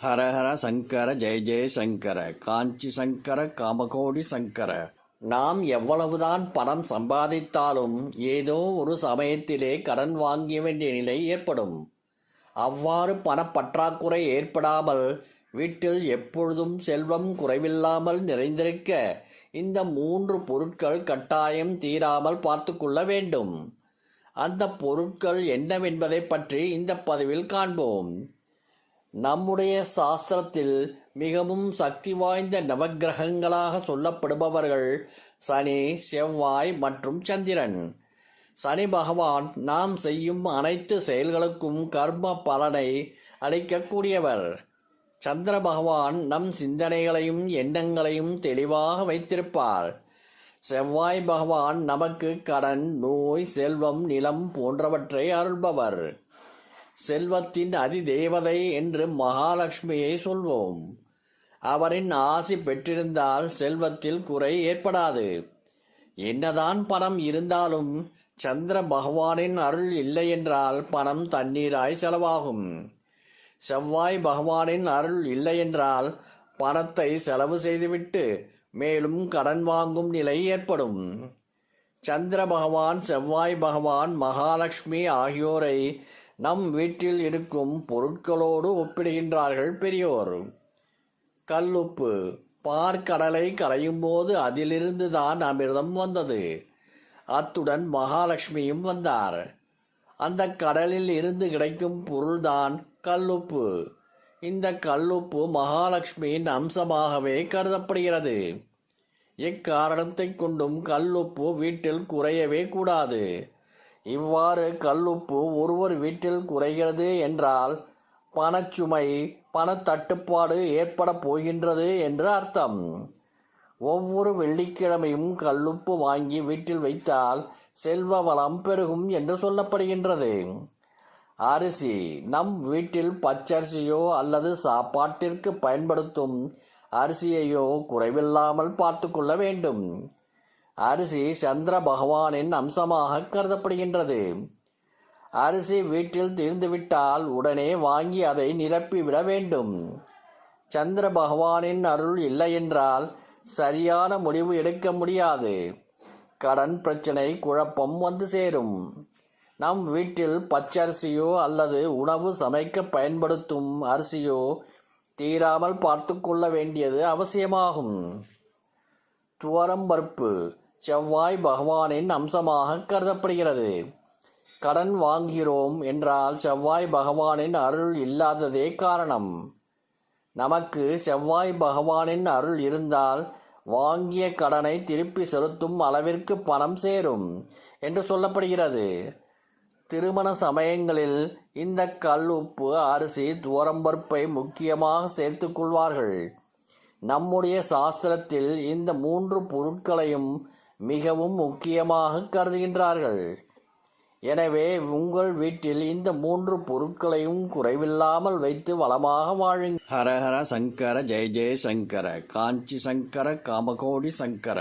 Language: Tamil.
ஹரஹர சங்கர ஜெய ஜெய சங்கர காஞ்சி சங்கர காமகோடி சங்கர. நாம் எவ்வளவுதான் பணம் சம்பாதித்தாலும் ஏதோ ஒரு சமயத்திலே கடன் வாங்க வேண்டிய நிலை ஏற்படும். அவ்வாறு பணப்பற்றாக்குறை ஏற்படாமல் வீட்டில் எப்பொழுதும் செல்வம் குறைவில்லாமல் நிறைந்திருக்க இந்த 3 பொருட்கள் கட்டாயம் தீராமல் பார்த்து கொள்ள வேண்டும். அந்த பொருட்கள் என்னவென்பதை பற்றி இந்த பதிவில் காண்போம். நம்முடைய சாஸ்திரத்தில் மிகவும் சக்தி வாய்ந்த நவக்கிரகங்களாக சொல்லப்படுபவர்கள் சனி, செவ்வாய் மற்றும் சந்திரன். சனி பகவான் நாம் செய்யும் அனைத்து செயல்களுக்கும் கர்ம பலனை அளிக்கக்கூடியவர். சந்திர பகவான் நம் சிந்தனைகளையும் எண்ணங்களையும் தெளிவாக வைத்திருப்பார். செவ்வாய் பகவான் நமக்கு கடன், நோய், செல்வம், நிலம் போன்றவற்றை அருள்பவர். செல்வத்தின் அதிதேவதை என்று மகாலட்சுமியை சொல்வோம். அவரின் ஆசி பெற்றிருந்தால் செல்வத்தில் குறை ஏற்படாது. என்னதான் பணம் இருந்தாலும் சந்திர பகவானின் அருள் இல்லை என்றால் பணம் தண்ணீராய் செலவாகும். செவ்வாய் பகவானின் அருள் இல்லை என்றால் பணத்தை செலவு செய்துவிட்டு மேலும் கடன் வாங்கும் நிலை ஏற்படும். சந்திர பகவான், செவ்வாய் பகவான், மகாலட்சுமி ஆகியோரை நம் வீட்டில் இருக்கும் பொருட்களோடு ஒப்பிடுகின்றார்கள் பெரியோர். கல்லுப்பு. பார்க்கடலை கரையும் போது அதிலிருந்து தான் அமிர்தம் வந்தது. அத்துடன் மகாலட்சுமியும் வந்தார். அந்த கடலில் இருந்து கிடைக்கும் பொருள்தான் கல்லுப்பு. இந்த கல்லுப்பு மகாலட்சுமியின் அம்சமாகவே கருதப்படுகிறது. எக்காரணத்தை கொண்டும் கல்லுப்பு வீட்டில் குறையவே கூடாது. இவ்வாறு கல்லுப்பு ஒருவர் வீட்டில் குறைகிறது என்றால் பணச்சுமை, பணத்தட்டுப்பாடு ஏற்பட போகின்றது என்று அர்த்தம். ஒவ்வொரு வெள்ளிக்கிழமையும் கல்லுப்பு வாங்கி வீட்டில் வைத்தால் செல்வ வளம் பெருகும் என்று சொல்லப்படுகின்றது. அரிசி. நம் வீட்டில் பச்சரிசியோ அல்லது சாப்பாட்டிற்கு பயன்படுத்தும் அரிசியையோ குறைவில்லாமல் பார்த்து கொள்ள வேண்டும். அரிசி சந்திர பகவானின் அம்சமாக கருதப்படுகின்றது. அரிசி வீட்டில் தீர்ந்துவிட்டால் உடனே வாங்கி அதை நிரப்பிவிட வேண்டும். சந்திர பகவானின் அருள் இல்லை என்றால் சரியான முடிவு எடுக்க முடியாது. கடன் பிரச்சனை, குழப்பம் வந்து சேரும். நம் வீட்டில் பச்சரிசியோ அல்லது உணவு சமைக்க பயன்படுத்தும் அரிசியோ தீராமல் பார்த்து கொள்ள வேண்டியது அவசியமாகும். துவரம்பருப்பு. செவ்வாய் பகவானின் அம்சமாக கருதப்படுகிறது. கடன் வாங்குகிறோம் என்றால் செவ்வாய் பகவானின் அருள் இல்லாததே காரணம். நமக்கு செவ்வாய் பகவானின் அருள் இருந்தால் வாங்கிய கடனை திருப்பி செலுத்தும் அளவிற்கு பணம் சேரும் என்று சொல்லப்படுகிறது. திருமண சமயங்களில் இந்த கல்லுப்பு, அரிசி, துவரம்பருப்பை முக்கியமாக சேர்த்து கொள்வார்கள். நம்முடைய சாஸ்திரத்தில் இந்த 3 பொருட்களையும் மிகவும் முக்கியமாக கருதுகின்றார்கள். எனவே உங்கள் வீட்டில் இந்த 3 பொருட்களையும் குறைவில்லாமல் வைத்து வளமாக வாழுங்கள். ஹரஹர சங்கர ஜெய ஜெய சங்கர காஞ்சி சங்கர காமகோடி சங்கர.